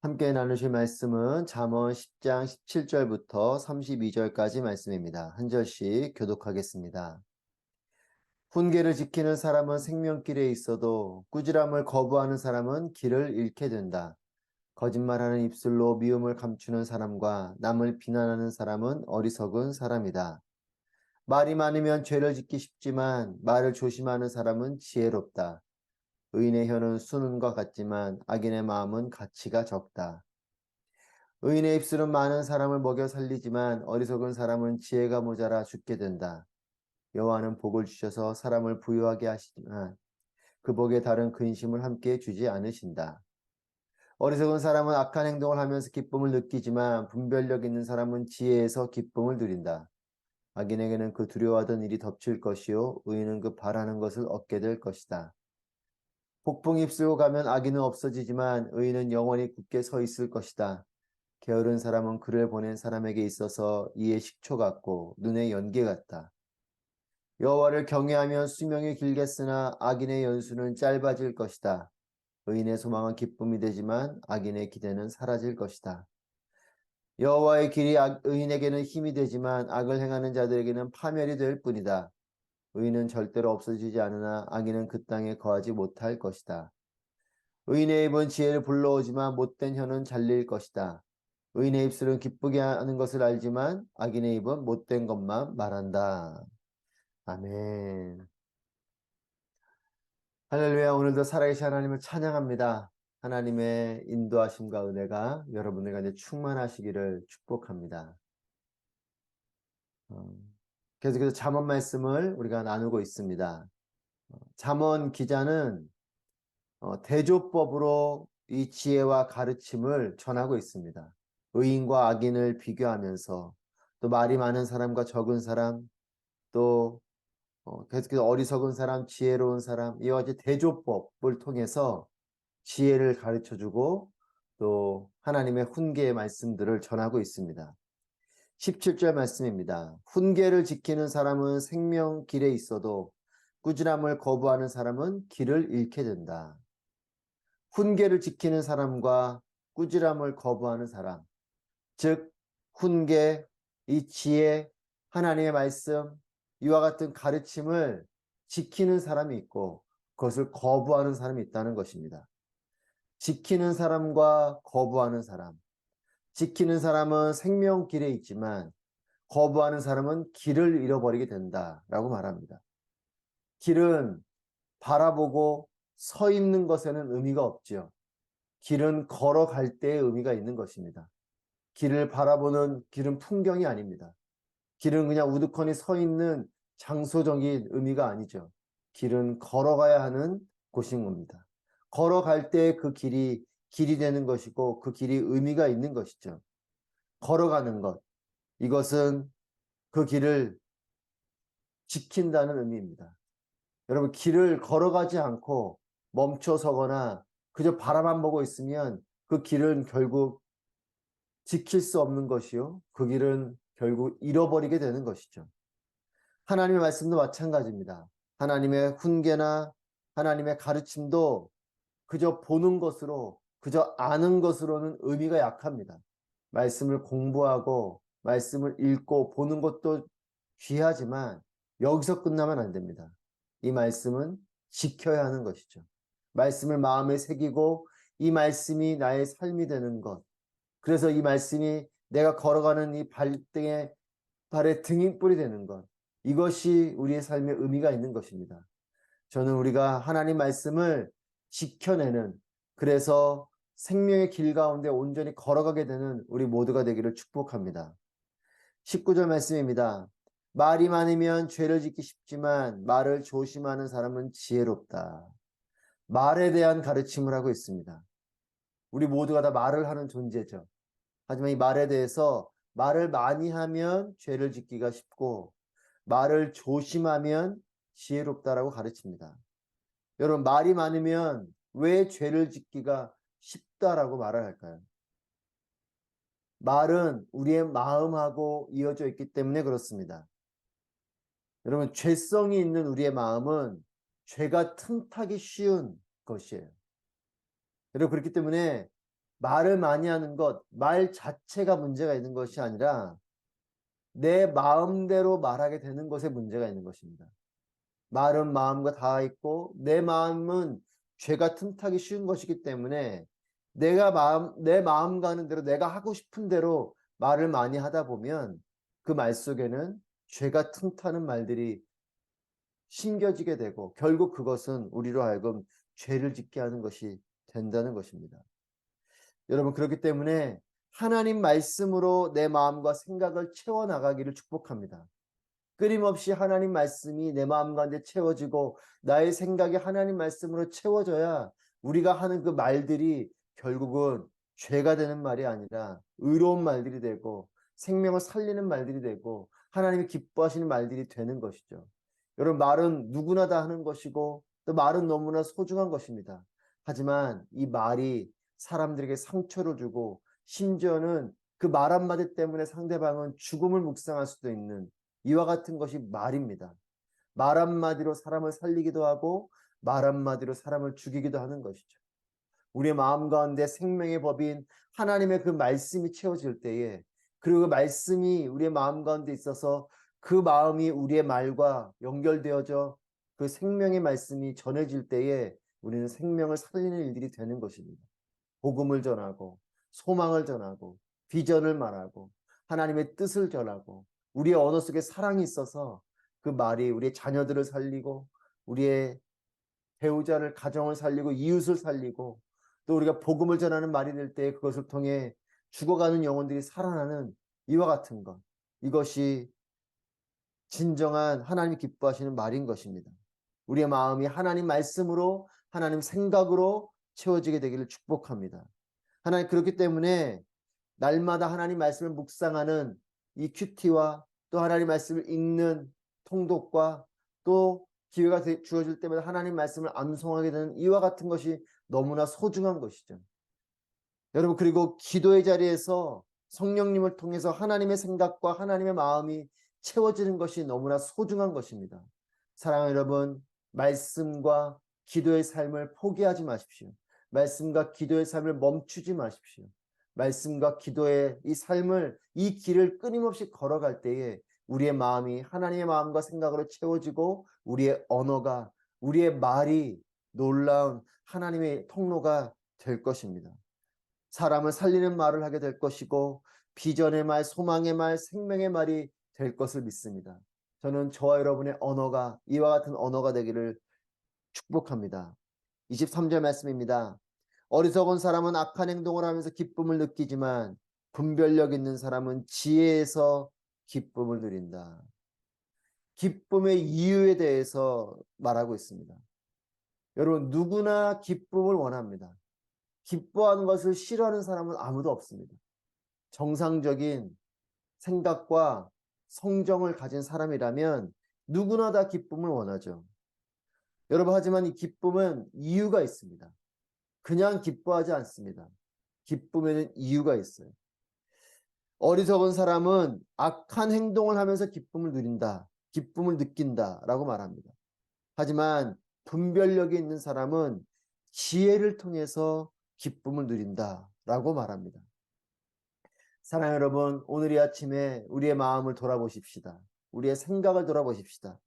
함께 나누실 말씀은 잠언 10장 17절부터 32절까지 말씀입니다. 한 절씩 교독하겠습니다. 훈계를 지키는 사람은 생명길에 있어도 꾸지람을 거부하는 사람은 길을 잃게 된다. 거짓말하는 입술로 미움을 감추는 사람과 남을 비난하는 사람은 어리석은 사람이다. 말이 많으면 죄를 짓기 쉽지만 말을 조심하는 사람은 지혜롭다. 의인의 혀는 수는과 같지만 악인의 마음은 가치가 적다. 의인의 입술은 많은 사람을 먹여 살리지만 어리석은 사람은 지혜가 모자라 죽게 된다. 여호와는 복을 주셔서 사람을 부유하게 하시지만 그 복에 다른 근심을 함께 주지 않으신다. 어리석은 사람은 악한 행동을 하면서 기쁨을 느끼지만 분별력 있는 사람은 지혜에서 기쁨을 누린다. 악인에게는 그 두려워하던 일이 덮칠 것이요 의인은 그 바라는 것을 얻게 될 것이다. 폭풍이 휩쓸고 가면 악인은 없어지지만 의인은 영원히 굳게 서 있을 것이다. 게으른 사람은 글을 보낸 사람에게 있어서 이의 식초 같고 눈의 연기 같다. 여호와를 경외하면 수명이 길겠으나 악인의 연수는 짧아질 것이다. 의인의 소망은 기쁨이 되지만 악인의 기대는 사라질 것이다. 여호와의 길이 의인에게는 힘이 되지만 악을 행하는 자들에게는 파멸이 될 뿐이다. 의인은 절대로 없어지지 않으나 악인은 그 땅에 거하지 못할 것이다. 의인의 입은 지혜를 불러오지만 못된 혀는 잘릴 것이다. 의인의 입술은 기쁘게 하는 것을 알지만 악인의 입은 못된 것만 말한다. 아멘. 할렐루야. 오늘도 살아계신 하나님을 찬양합니다. 하나님의 인도하심과 은혜가 여러분들 가운데 충만하시기를 축복합니다. 어, 계속해서 잠언 말씀을 우리가 나누고 있습니다. 잠언 기자는 대조법으로 이 지혜와 가르침을 전하고 있습니다. 의인과 악인을 비교하면서 또 말이 많은 사람과 적은 사람, 또 계속해서 어리석은 사람, 지혜로운 사람, 이와 같이 대조법을 통해서 지혜를 가르쳐주고 또 하나님의 훈계의 말씀들을 전하고 있습니다. 17절 말씀입니다. 훈계를 지키는 사람은 생명 길에 있어도 꾸지람을 거부하는 사람은 길을 잃게 된다. 훈계를 지키는 사람과 꾸지람을 거부하는 사람, 즉 훈계, 이 지혜, 하나님의 말씀, 이와 같은 가르침을 지키는 사람이 있고 그것을 거부하는 사람이 있다는 것입니다. 지키는 사람과 거부하는 사람, 지키는 사람은 생명길에 있지만 거부하는 사람은 길을 잃어버리게 된다라고 말합니다. 길은 바라보고 서 있는 것에는 의미가 없지요. 길은 걸어갈 때의 의미가 있는 것입니다. 길을 바라보는 길은 풍경이 아닙니다. 길은 그냥 우두커니 서 있는 장소적인 의미가 아니죠. 길은 걸어가야 하는 곳인 겁니다. 걸어갈 때 그 길이 되는 것이고 그 길이 의미가 있는 것이죠. 걸어가는 것. 이것은 그 길을 지킨다는 의미입니다. 여러분, 길을 걸어가지 않고 멈춰 서거나 그저 바라만 보고 있으면 그 길은 결국 지킬 수 없는 것이요. 그 길은 결국 잃어버리게 되는 것이죠. 하나님의 말씀도 마찬가지입니다. 하나님의 훈계나 하나님의 가르침도 그저 보는 것으로, 그저 아는 것으로는 의미가 약합니다. 말씀을 공부하고, 말씀을 읽고, 보는 것도 귀하지만 여기서 끝나면 안 됩니다. 이 말씀은 지켜야 하는 것이죠. 말씀을 마음에 새기고, 이 말씀이 나의 삶이 되는 것. 그래서 이 말씀이 내가 걸어가는 이 발의 등인불이 되는 것. 이것이 우리의 삶에 의미가 있는 것입니다. 저는 우리가 하나님 말씀을 지켜내는, 그래서 생명의 길 가운데 온전히 걸어가게 되는 우리 모두가 되기를 축복합니다. 19절 말씀입니다. 말이 많으면 죄를 짓기 쉽지만 말을 조심하는 사람은 지혜롭다. 말에 대한 가르침을 하고 있습니다. 우리 모두가 다 말을 하는 존재죠. 하지만 이 말에 대해서 말을 많이 하면 죄를 짓기가 쉽고 말을 조심하면 지혜롭다라고 가르칩니다. 여러분, 말이 많으면 왜 죄를 짓기가 쉽다라고 말을 할까요? 말은 우리의 마음하고 이어져 있기 때문에 그렇습니다. 여러분, 죄성이 있는 우리의 마음은 죄가 틈타기 쉬운 것이에요. 여러분, 그렇기 때문에 말을 많이 하는 것, 말 자체가 문제가 있는 것이 아니라 내 마음대로 말하게 되는 것에 문제가 있는 것입니다. 말은 마음과 닿아 있고 내 마음은 죄가 틈타기 쉬운 것이기 때문에 내 마음 가는 대로 내가 하고 싶은 대로 말을 많이 하다 보면 그 말 속에는 죄가 틈타는 말들이 심겨지게 되고 결국 그것은 우리로 하여금 죄를 짓게 하는 것이 된다는 것입니다. 여러분, 그렇기 때문에 하나님 말씀으로 내 마음과 생각을 채워나가기를 축복합니다. 끊임없이 하나님 말씀이 내 마음 가운데 채워지고 나의 생각이 하나님 말씀으로 채워져야 우리가 하는 그 말들이 결국은 죄가 되는 말이 아니라 의로운 말들이 되고 생명을 살리는 말들이 되고 하나님이 기뻐하시는 말들이 되는 것이죠. 여러분, 말은 누구나 다 하는 것이고 또 말은 너무나 소중한 것입니다. 하지만 이 말이 사람들에게 상처를 주고 심지어는 그 말 한마디 때문에 상대방은 죽음을 묵상할 수도 있는 이와 같은 것이 말입니다. 말 한마디로 사람을 살리기도 하고 말 한마디로 사람을 죽이기도 하는 것이죠. 우리의 마음 가운데 생명의 법인 하나님의 그 말씀이 채워질 때에 그리고 그 말씀이 우리의 마음 가운데 있어서 그 마음이 우리의 말과 연결되어져 그 생명의 말씀이 전해질 때에 우리는 생명을 살리는 일들이 되는 것입니다. 복음을 전하고 소망을 전하고 비전을 말하고 하나님의 뜻을 전하고 우리의 언어 속에 사랑이 있어서 그 말이 우리의 자녀들을 살리고 우리의 배우자를 가정을 살리고 이웃을 살리고 또 우리가 복음을 전하는 말이 될 때 그것을 통해 죽어가는 영혼들이 살아나는 이와 같은 것, 이것이 진정한 하나님이 기뻐하시는 말인 것입니다. 우리의 마음이 하나님 말씀으로 하나님 생각으로 채워지게 되기를 축복합니다. 하나님, 그렇기 때문에 날마다 하나님 말씀을 묵상하는 이 큐티와 또 하나님 말씀을 읽는 통독과 또 기회가 주어질 때마다 하나님 말씀을 암송하게 되는 이와 같은 것이 너무나 소중한 것이죠. 여러분, 그리고 기도의 자리에서 성령님을 통해서 하나님의 생각과 하나님의 마음이 채워지는 것이 너무나 소중한 것입니다. 사랑하는 여러분, 말씀과 기도의 삶을 포기하지 마십시오. 말씀과 기도의 삶을 멈추지 마십시오. 말씀과 기도의 이 삶을, 이 길을 끊임없이 걸어갈 때에 우리의 마음이 하나님의 마음과 생각으로 채워지고 우리의 언어가, 우리의 말이 놀라운 하나님의 통로가 될 것입니다. 사람을 살리는 말을 하게 될 것이고 비전의 말, 소망의 말, 생명의 말이 될 것을 믿습니다. 저는 저와 여러분의 언어가 이와 같은 언어가 되기를 축복합니다. 23절 말씀입니다. 어리석은 사람은 악한 행동을 하면서 기쁨을 느끼지만 분별력 있는 사람은 지혜에서 기쁨을 누린다. 기쁨의 이유에 대해서 말하고 있습니다. 여러분, 누구나 기쁨을 원합니다. 기뻐하는 것을 싫어하는 사람은 아무도 없습니다. 정상적인 생각과 성정을 가진 사람이라면 누구나 다 기쁨을 원하죠. 여러분, 하지만 이 기쁨은 이유가 있습니다. 그냥 기뻐하지 않습니다. 기쁨에는 이유가 있어요. 어리석은 사람은 악한 행동을 하면서 기쁨을 누린다, 기쁨을 느낀다 라고 말합니다. 하지만 분별력이 있는 사람은 지혜를 통해서 기쁨을 누린다 라고 말합니다. 사랑하는 여러분, 오늘 이 아침에 우리의 마음을 돌아보십시다. 우리의 생각을 돌아보십시다.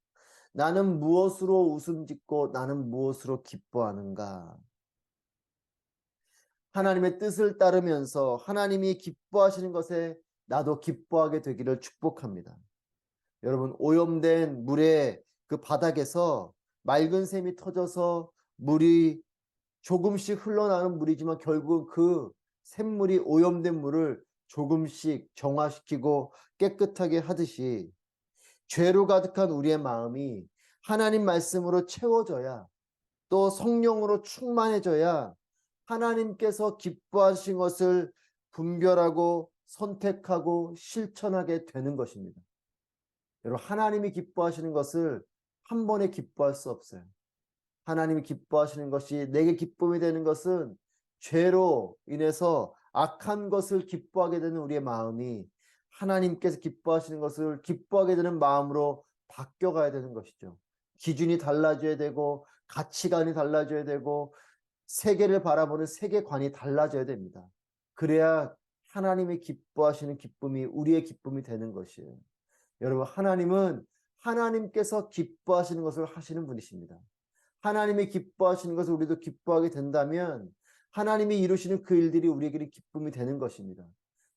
나는 무엇으로 웃음 짓고 나는 무엇으로 기뻐하는가? 하나님의 뜻을 따르면서 하나님이 기뻐하시는 것에 나도 기뻐하게 되기를 축복합니다. 여러분, 오염된 물의 그 바닥에서 맑은 샘이 터져서 물이 조금씩 흘러나오는 물이지만 결국 그 샘물이 오염된 물을 조금씩 정화시키고 깨끗하게 하듯이 죄로 가득한 우리의 마음이 하나님 말씀으로 채워져야 또 성령으로 충만해져야 하나님께서 기뻐하신 것을 분별하고 선택하고 실천하게 되는 것입니다. 여러분, 하나님이 기뻐하시는 것을 한 번에 기뻐할 수 없어요. 하나님이 기뻐하시는 것이 내게 기쁨이 되는 것은 죄로 인해서 악한 것을 기뻐하게 되는 우리의 마음이 하나님께서 기뻐하시는 것을 기뻐하게 되는 마음으로 바뀌어가야 되는 것이죠. 기준이 달라져야 되고 가치관이 달라져야 되고 세계를 바라보는 세계관이 달라져야 됩니다. 그래야 하나님이 기뻐하시는 기쁨이 우리의 기쁨이 되는 것이에요. 여러분, 하나님은 하나님께서 기뻐하시는 것을 하시는 분이십니다. 하나님이 기뻐하시는 것을 우리도 기뻐하게 된다면 하나님이 이루시는 그 일들이 우리에게 기쁨이 되는 것입니다.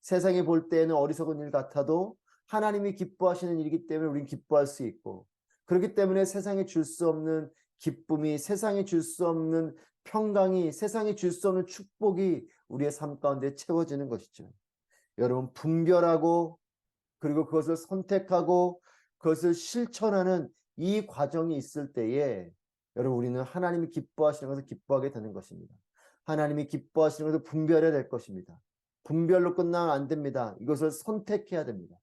세상에 볼 때에는 어리석은 일 같아도 하나님이 기뻐하시는 일이기 때문에 우리는 기뻐할 수 있고, 그렇기 때문에 세상에 줄 수 없는 기쁨이, 세상에 줄 수 없는 평강이, 세상에 줄 수 없는 축복이 우리의 삶 가운데 채워지는 것이죠. 여러분, 분별하고 그리고 그것을 선택하고 그것을 실천하는 이 과정이 있을 때에 여러분, 우리는 하나님이 기뻐하시는 것을 기뻐하게 되는 것입니다. 하나님이 기뻐하시는 것을 분별해야 될 것입니다. 분별로 끝나면 안 됩니다. 이것을 선택해야 됩니다.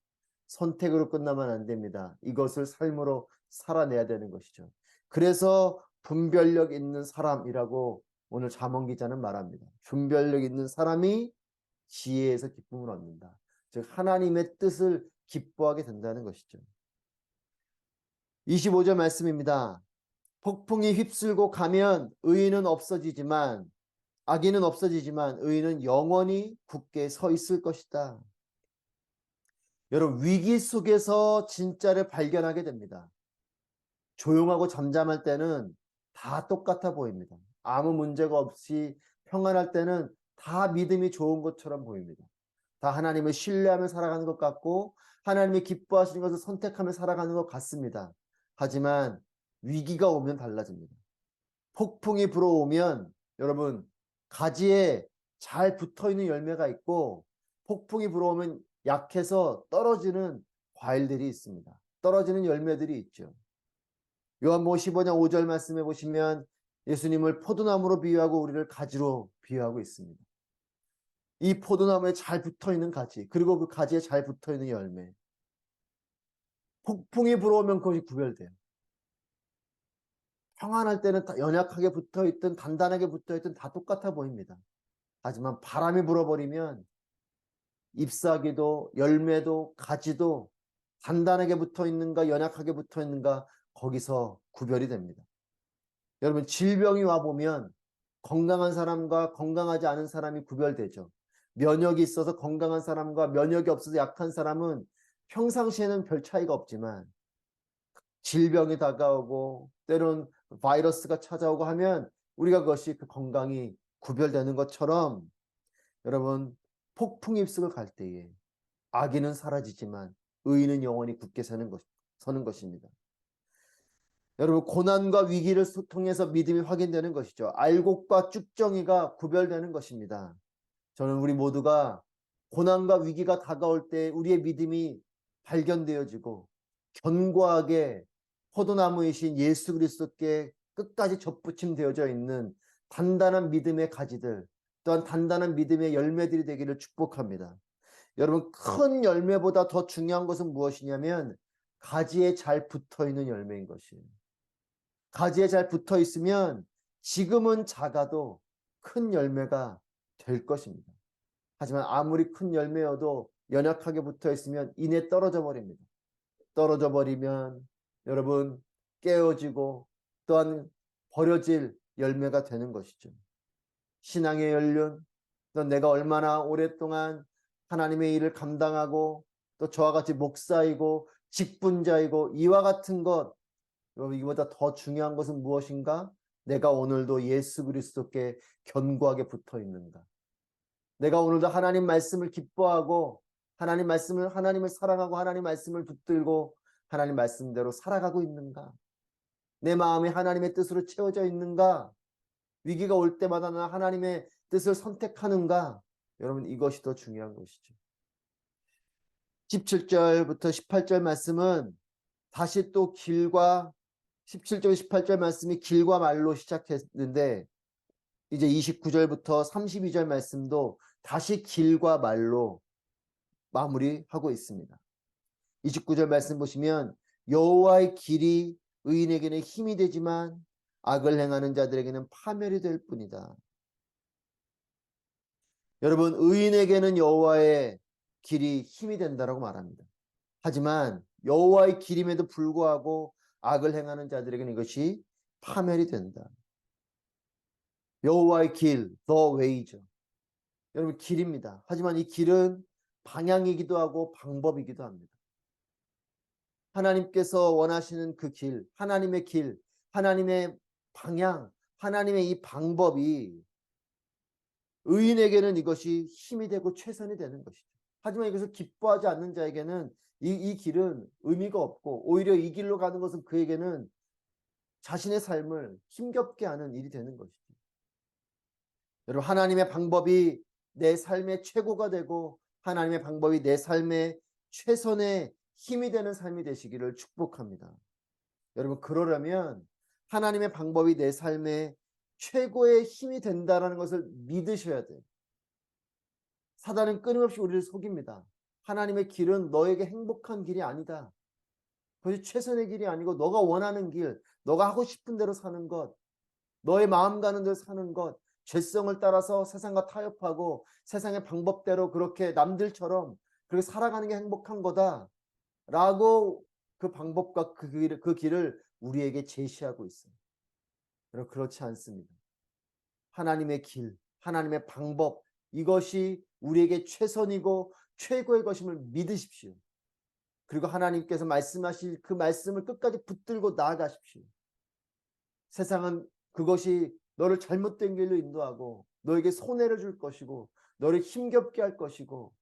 선택으로 끝나면 안 됩니다. 이것을 삶으로 살아내야 되는 것이죠. 그래서 분별력 있는 사람이라고 오늘 잠언 기자는 말합니다. 분별력 있는 사람이 지혜에서 기쁨을 얻는다. 즉 하나님의 뜻을 기뻐하게 된다는 것이죠. 25절 말씀입니다. 폭풍이 휩쓸고 가면 의인은 없어지지만 악인은 없어지지만 의인은 영원히 굳게 서 있을 것이다. 여러분, 위기 속에서 진짜를 발견하게 됩니다. 조용하고 잠잠할 때는 다 똑같아 보입니다. 아무 문제가 없이 평안할 때는 다 믿음이 좋은 것처럼 보입니다. 다 하나님을 신뢰하며 살아가는 것 같고 하나님이 기뻐하시는 것을 선택하며 살아가는 것 같습니다. 하지만 위기가 오면 달라집니다. 폭풍이 불어오면 여러분, 가지에 잘 붙어있는 열매가 있고 폭풍이 불어오면 약해서 떨어지는 과일들이 있습니다. 떨어지는 열매들이 있죠. 요한복음 15장 5절 말씀해 보시면 예수님을 포도나무로 비유하고 우리를 가지로 비유하고 있습니다. 이 포도나무에 잘 붙어있는 가지, 그리고 그 가지에 잘 붙어있는 열매. 폭풍이 불어오면 그것이 구별돼요. 평안할 때는 연약하게 붙어있든 단단하게 붙어있든 다 똑같아 보입니다. 하지만 바람이 불어버리면 잎사귀도 열매도 가지도 단단하게 붙어있는가 연약하게 붙어있는가 거기서 구별이 됩니다. 여러분, 질병이 와보면 건강한 사람과 건강하지 않은 사람이 구별되죠. 면역이 있어서 건강한 사람과 면역이 없어서 약한 사람은 평상시에는 별 차이가 없지만 질병이 다가오고 때론 바이러스가 찾아오고 하면 우리가 그것이 그 건강이 구별되는 것처럼 여러분, 폭풍 잎속을 갈 때에 악인은 사라지지만 의인은 영원히 굳게 서는 것입니다. 여러분, 고난과 위기를 통해서 믿음이 확인되는 것이죠. 알곡과 쭉정이가 구별되는 것입니다. 저는 우리 모두가 고난과 위기가 다가올 때 우리의 믿음이 발견되어지고 견고하게 포도나무이신 예수 그리스도께 끝까지 접붙임되어져 있는 단단한 믿음의 가지들, 또한 단단한 믿음의 열매들이 되기를 축복합니다. 여러분, 큰 열매보다 더 중요한 것은 무엇이냐면 가지에 잘 붙어있는 열매인 것이에요. 가지에 잘 붙어 있으면 지금은 작아도 큰 열매가 될 것입니다. 하지만 아무리 큰 열매여도 연약하게 붙어 있으면 이내 떨어져 버립니다. 떨어져 버리면 여러분 깨어지고 또한 버려질 열매가 되는 것이죠. 신앙의 연륜, 또 내가 얼마나 오랫동안 하나님의 일을 감당하고 또 저와 같이 목사이고 직분자이고 이와 같은 것, 여러분, 이보다 더 중요한 것은 무엇인가? 내가 오늘도 예수 그리스도께 견고하게 붙어 있는가? 내가 오늘도 하나님 말씀을 기뻐하고 하나님을 사랑하고 하나님 말씀을 붙들고 하나님 말씀대로 살아가고 있는가? 내 마음이 하나님의 뜻으로 채워져 있는가? 위기가 올 때마다 나 하나님의 뜻을 선택하는가? 여러분, 이것이 더 중요한 것이죠. 17절부터 18절 말씀은 다시 또 길과 17절, 18절 말씀이 길과 말로 시작했는데 이제 29절부터 32절 말씀도 다시 길과 말로 마무리하고 있습니다. 29절 말씀 보시면 여호와의 길이 의인에게는 힘이 되지만 악을 행하는 자들에게는 파멸이 될 뿐이다. 여러분, 의인에게는 여호와의 길이 힘이 된다라고 말합니다. 하지만 여호와의 길임에도 불구하고 악을 행하는 자들에게는 이것이 파멸이 된다. 여호와의 길, the way죠. 여러분 길입니다. 하지만 이 길은 방향이기도 하고 방법이기도 합니다. 하나님께서 원하시는 그 길, 하나님의 길, 하나님의 방향, 하나님의 이 방법이 의인에게는 이것이 힘이 되고 최선이 되는 것이죠. 하지만 이것을 기뻐하지 않는 자에게는 이 길은 의미가 없고 오히려 이 길로 가는 것은 그에게는 자신의 삶을 힘겹게 하는 일이 되는 것이죠. 여러분 하나님의 방법이 내 삶의 최고가 되고 하나님의 방법이 내 삶의 최선의 힘이 되는 삶이 되시기를 축복합니다. 여러분 그러려면 하나님의 방법이 내 삶의 최고의 힘이 된다는 것을 믿으셔야 돼요. 사단은 끊임없이 우리를 속입니다. 하나님의 길은 너에게 행복한 길이 아니다. 그것이 최선의 길이 아니고 너가 원하는 길, 너가 하고 싶은 대로 사는 것, 너의 마음 가는 대로 사는 것, 죄성을 따라서 세상과 타협하고 세상의 방법대로 그렇게 남들처럼 그렇게 살아가는 게 행복한 거다 라고 그 방법과 그 길을 우리에게 제시하고 있어요. 여러분 그렇지 않습니다. 하나님의 길, 하나님의 방법 이것이 우리에게 최선이고 최고의 것임을 믿으십시오. 그리고 하나님께서 말씀하실 그 말씀을 끝까지 붙들고 나아가십시오. 세상은 그것이 너를 잘못된 길로 인도하고 너에게 손해를 줄 것이고 너를 힘겹게 할 것이고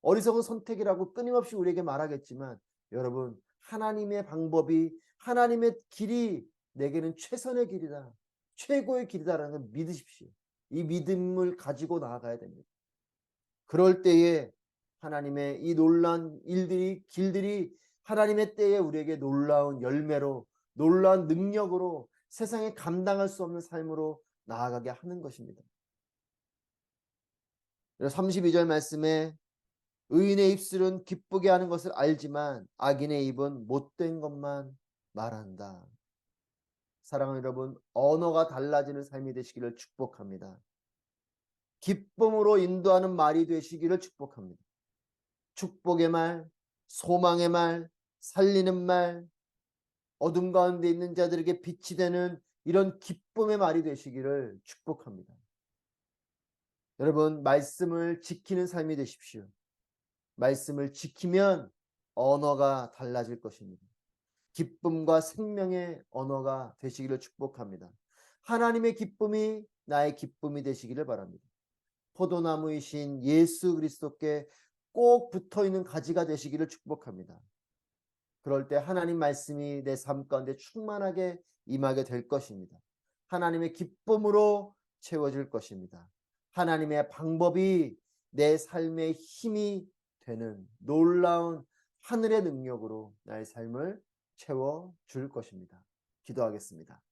어리석은 선택이라고 끊임없이 우리에게 말하겠지만 여러분 하나님의 방법이 하나님의 길이 내게는 최선의 길이다. 최고의 길이다라는 걸 믿으십시오. 이 믿음을 가지고 나아가야 됩니다. 그럴 때에 하나님의 이 놀라운 길들이 하나님의 때에 우리에게 놀라운 열매로 놀라운 능력으로 세상에 감당할 수 없는 삶으로 나아가게 하는 것입니다. 32절 말씀에 의인의 입술은 기쁘게 하는 것을 알지만 악인의 입은 못된 것만 말한다. 사랑하는 여러분, 언어가 달라지는 삶이 되시기를 축복합니다. 기쁨으로 인도하는 말이 되시기를 축복합니다. 축복의 말, 소망의 말, 살리는 말, 어둠 가운데 있는 자들에게 빛이 되는 이런 기쁨의 말이 되시기를 축복합니다. 여러분, 말씀을 지키는 삶이 되십시오. 말씀을 지키면 언어가 달라질 것입니다. 기쁨과 생명의 언어가 되시기를 축복합니다. 하나님의 기쁨이 나의 기쁨이 되시기를 바랍니다. 포도나무이신 예수 그리스도께 꼭 붙어있는 가지가 되시기를 축복합니다. 그럴 때 하나님 말씀이 내 삶 가운데 충만하게 임하게 될 것입니다. 하나님의 기쁨으로 채워질 것입니다. 하나님의 방법이 내 삶의 힘이 되는 놀라운 하늘의 능력으로 나의 삶을 채워줄 것입니다. 기도하겠습니다.